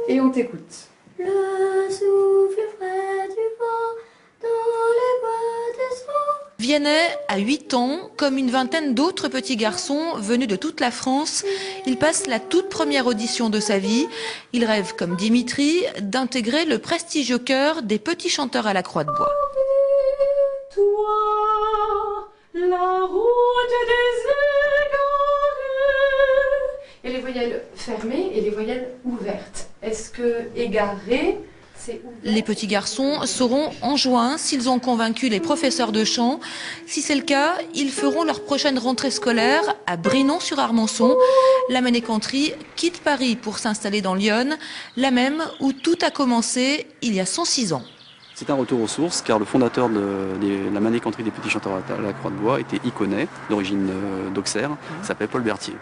Et on t'écoute. Le souffle frais du vent dans les bois des eaux. Vianney a 8 ans, comme une vingtaine d'autres petits garçons venus de toute la France. Il passe la toute première audition de sa vie. Il rêve, comme Dimitri, d'intégrer le prestigieux chœur des petits chanteurs à la Croix de Bois. Toi, la route des égarés. Et les voyelles fermées et les voyelles ouvertes. Est-ce que égaré, c'est ouvert? Les petits garçons sauront en juin s'ils ont convaincu les professeurs de chant. Si c'est le cas, ils feront leur prochaine rentrée scolaire à Brinon-sur-Armançon. La Mané-Country quitte Paris pour s'installer dans l'Yonne, la même où tout a commencé il y a 106 ans. C'est un retour aux sources car le fondateur de la Mané-Country des petits chanteurs à la Croix de Bois était Iconais, d'origine d'Auxerre, s'appelait Paul Berthier,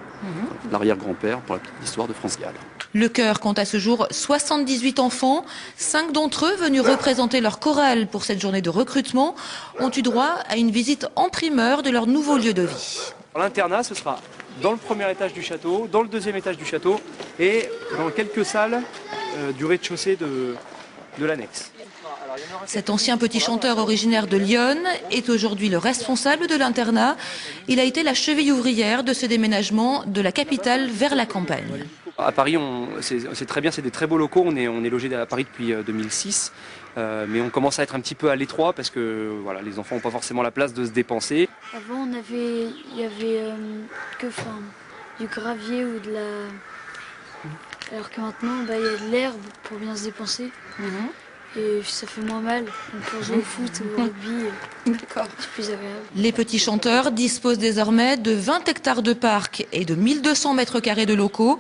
l'arrière-grand-père pour la petite histoire de France Gall. Le chœur compte à ce jour 78 enfants. 5 d'entre eux, venus représenter leur chorale pour cette journée de recrutement, ont eu droit à une visite en primeur de leur nouveau lieu de vie. L'internat, ce sera dans le premier étage du château, dans le deuxième étage du château et dans quelques salles du rez-de-chaussée de l'annexe. Cet ancien petit chanteur originaire de Lyon est aujourd'hui le responsable de l'internat. Il a été la cheville ouvrière de ce déménagement de la capitale vers la campagne. À Paris, c'est très bien, c'est des très beaux locaux. On est logé à Paris depuis 2006, mais on commence à être un petit peu à l'étroit parce que voilà, les enfants n'ont pas forcément la place de se dépenser. Avant, il y avait du gravier ou de la... Alors que maintenant, il y a de l'herbe pour bien se dépenser. Et ça fait moins mal. On peut jouer au foot ou au rugby. D'accord. C'est plus agréable. Les petits chanteurs disposent désormais de 20 hectares de parc et de 1200 mètres carrés de locaux.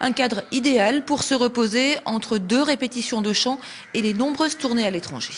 Un cadre idéal pour se reposer entre 2 répétitions de chant et les nombreuses tournées à l'étranger.